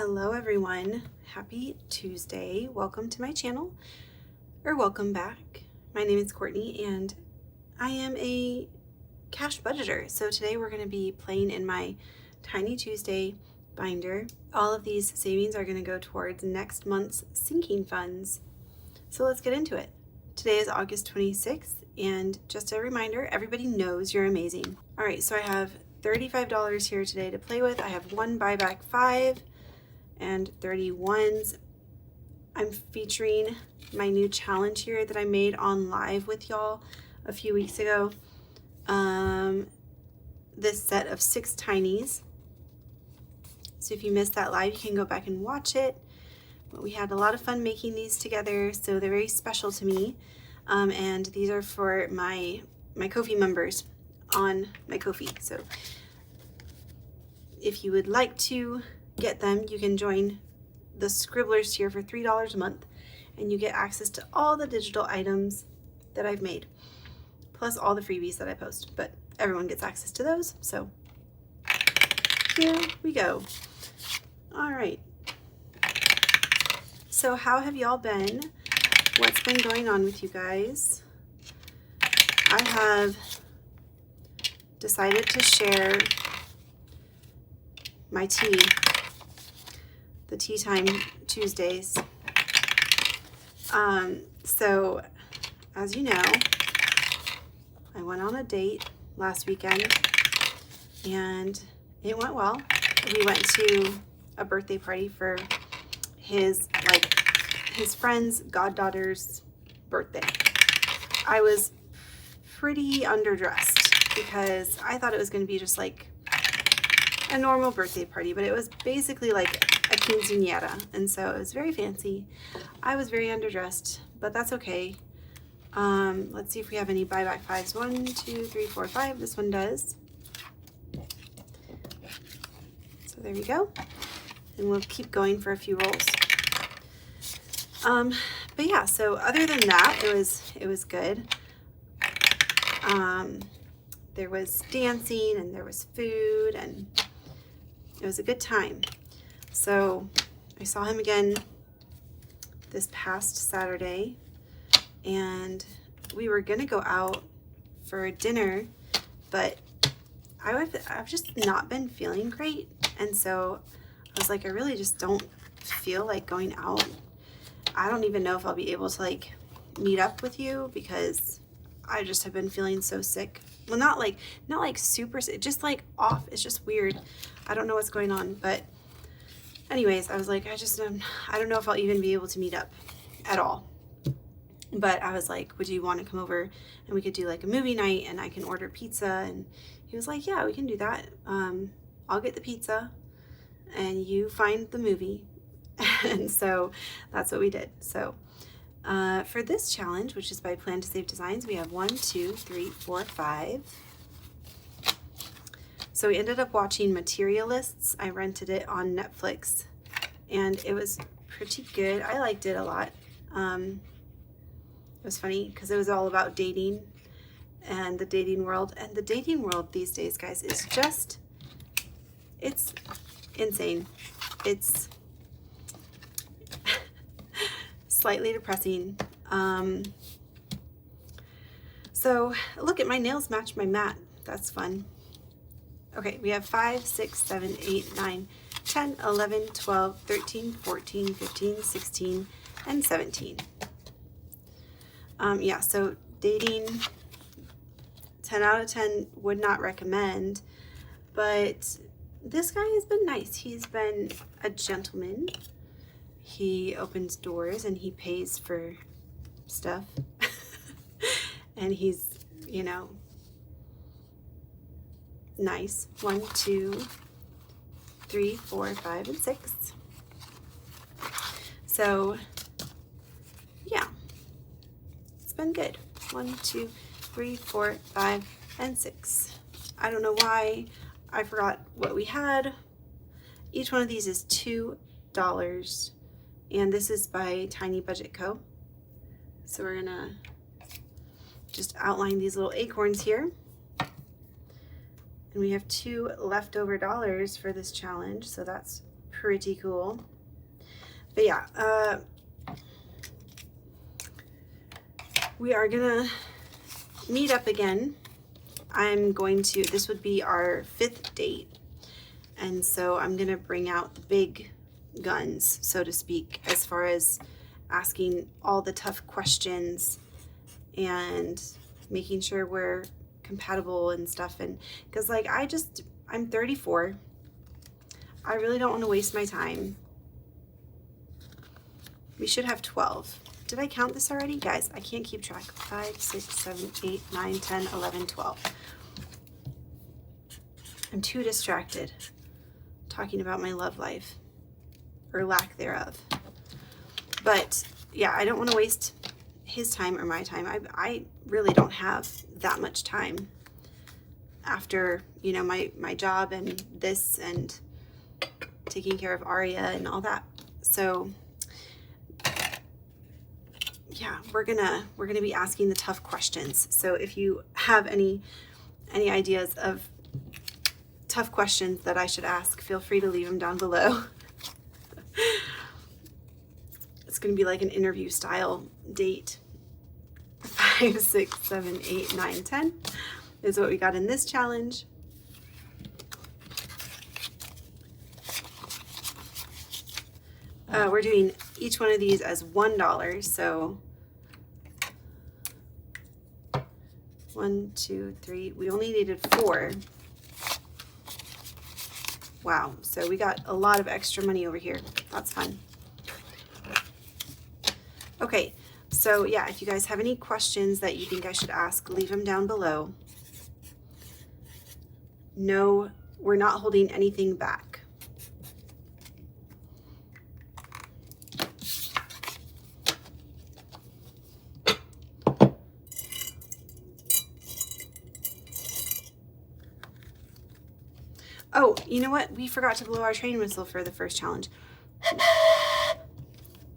Hello everyone, happy Tuesday. Welcome to my channel, or welcome back. My name is Courtney and I am a cash budgeter. So today we're going to be playing in my Tiny Tuesday binder. All of these savings are going to go towards next month's sinking funds. So let's get into it. Today is August 26th and just a reminder, everybody knows you're amazing. All right, so I have $35 here today to play with. I have one buyback 5 and 31s. I'm featuring my new challenge here that I made on live with y'all a few weeks ago. This set of 6 tinies. So if you missed that live, you can go back and watch it. But we had a lot of fun making these together, so they're very special to me. And these are for my Ko-fi members on my Ko-fi. So if you would like to get them, you can join the Scribblers tier for $3 a month, and you get access to all the digital items that I've made, plus all the freebies that I post. But everyone gets access to those, so here we go. All right. So how have y'all been? What's been going on with you guys? I have decided to share my tea, the Tea Time Tuesdays. So as you know, I went on a date last weekend and it went well. We went to a birthday party for his friend's goddaughter's birthday. I was pretty underdressed because I thought it was going to be just like a normal birthday party, but it was basically like a quinceañera, and so it was very fancy. I was very underdressed, but that's okay. Let's see if we have any buyback 5s. 1, 2, 3, 4, 5. This one does. So there we go. And we'll keep going for a few rolls. But yeah, so other than that, it was good. There was dancing and there was food and it was a good time. So I saw him again this past Saturday and we were gonna go out for dinner, but I've just not been feeling great. And so I was like, I really just don't feel like going out. I don't even know if I'll be able to like meet up with you because I just have been feeling so sick. Well, not like super sick, just like off. It's just weird. I don't know what's going on. But anyways, I was like, I don't know if I'll even be able to meet up at all. But I was like, would you want to come over and we could do like a movie night and I can order pizza? And he was like, yeah, we can do that. I'll get the pizza and you find the movie. And so that's what we did. So for this challenge, which is by Plan to Save Designs, we have 1, 2, 3, 4, 5. So we ended up watching Materialists. I rented it on Netflix and it was pretty good. I liked it a lot. It was funny because it was all about dating and the dating world. And the dating world these days, guys, is just, it's insane. It's slightly depressing. So look at my nails match my mat. That's fun. Okay, we have 5, 6, 7, 8, 9, 10, 11, 12, 13, 14, 15, 16, and 17. Yeah, so dating, 10 out of 10 would not recommend, but this guy has been nice. He's been a gentleman. He opens doors and he pays for stuff. And he's, you know, nice. 1, 2, 3, 4, 5, and 6. So yeah, it's been good. 1, 2, 3, 4, 5, and 6. I don't know why I forgot what we had. Each one of these is $2, and this is by Tiny Budget Co. So we're gonna just outline these little acorns here. And we have $2 leftover for this challenge, so that's pretty cool. But yeah, we are gonna meet up again. This would be our 5th date. And so I'm gonna bring out the big guns, so to speak, as far as asking all the tough questions and making sure we're compatible and stuff. And because like I'm 34. I really don't want to waste my time. We should have 12. Did I count this already? Guys, I can't keep track. 5, 6, 7, 8, 9, 10, 11, 12. I'm too distracted talking about my love life, or lack thereof. But yeah, I don't want to waste his time or my time. I really don't have that much time after, you know, my job and this and taking care of Aria and all that. So yeah, we're gonna be asking the tough questions. So if you have any ideas of tough questions that I should ask, feel free to leave them down below. It's gonna be like an interview style date. 5, 6, 7, 8, 9, 10 is what we got in this challenge. We're doing each one of these as $1, so 1, 2, 3. We only needed 4. Wow, so we got a lot of extra money over here. That's fun. Okay, so yeah, if you guys have any questions that you think I should ask, leave them down below. No, we're not holding anything back. Oh, you know what? We forgot to blow our train whistle for the first challenge.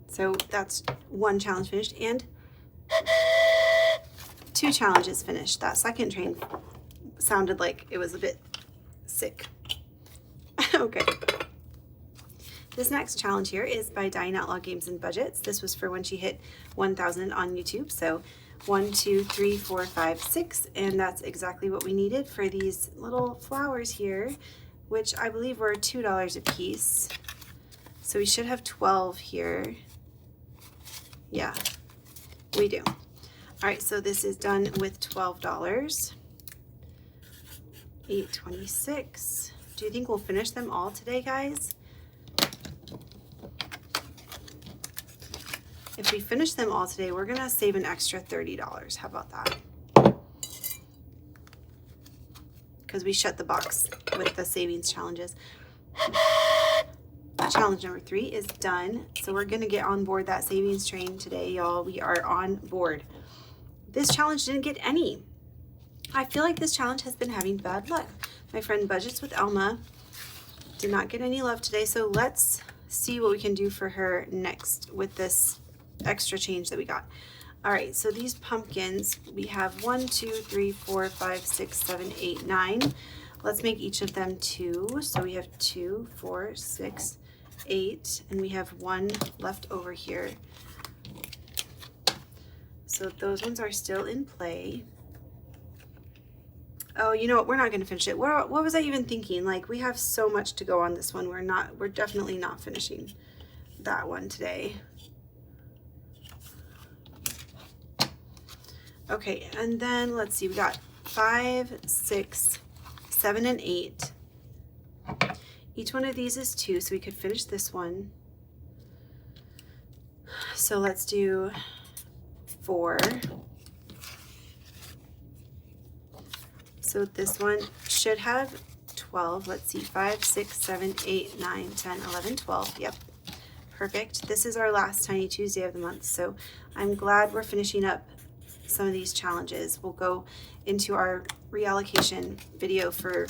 So that's 1 challenge finished and 2 challenges finished. That second train sounded like it was a bit sick. Okay. This next challenge here is by Dying Outlaw Games and Budgets. This was for when she hit 1,000 on YouTube. So 1, 2, 3, 4, 5, 6, and that's exactly what we needed for these little flowers here, which I believe were $2 a piece. So we should have 12 here. Yeah, we do. All right, so this is done with $12. $8.26. Do you think we'll finish them all today, guys? If we finish them all today, we're gonna save an extra $30. How about that? Because we shut the box with the savings challenges. Challenge number 3 is done. So we're gonna get on board that savings train today, y'all. We are on board. This challenge didn't get any. I feel like this challenge has been having bad luck. My friend Budgets with Elma did not get any love today. So let's see what we can do for her next with this extra change that we got. All right, so these pumpkins, we have 1, 2, 3, 4, 5, 6, 7, 8, 9. Let's make each of them 2. So we have 2, 4, 6, 8, and we have 1 left over here. So those ones are still in play. Oh, you know what? We're not going to finish it. What was I even thinking? Like, we have so much to go on this one. We're definitely not finishing that one today. Okay, and then let's see, we got 5, 6, 7, and 8. Each one of these is 2, so we could finish this one. So let's do 4. So this one should have 12. Let's see, 5, 6, 7, 8, 9, 10, 11, 12. Yep, perfect. This is our last Tiny Tuesday of the month, so I'm glad we're finishing up some of these challenges. We'll go into our reallocation video for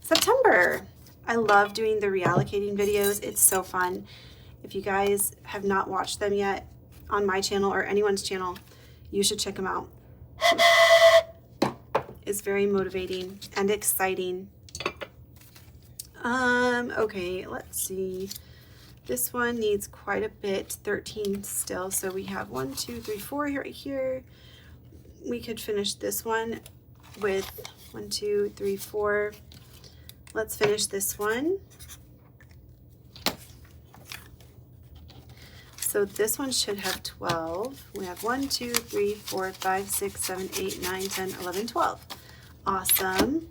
September. I love doing the reallocating videos. It's so fun. If you guys have not watched them yet on my channel or anyone's channel, you should check them out. It's very motivating and exciting. Okay, let's see. This one needs quite a bit, 13 still. So we have 1, 2, 3, 4 right here. We could finish this one with 1, 2, 3, 4. Let's finish this one. So this one should have 12. We have 1, 2, 3, 4, 5, 6, 7, 8, 9, 10, 11, 12. Awesome.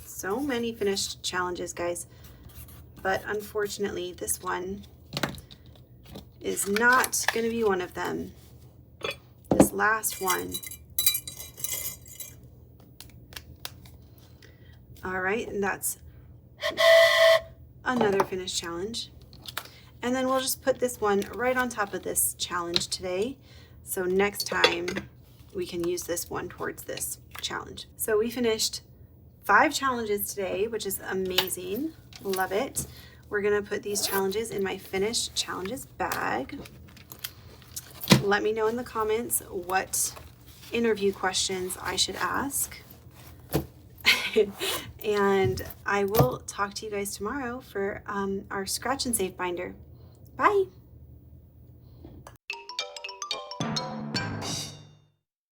So many finished challenges, guys. But unfortunately, this one is not going to be one of them. This last one. All right, and that's another finished challenge. And then we'll just put this one right on top of this challenge today. So next time we can use this one towards this challenge. So we finished 5 challenges today, which is amazing. Love it. We're gonna put these challenges in my finished challenges bag. Let me know in the comments what interview questions I should ask. And I will talk to you guys tomorrow for our scratch and save binder. Bye.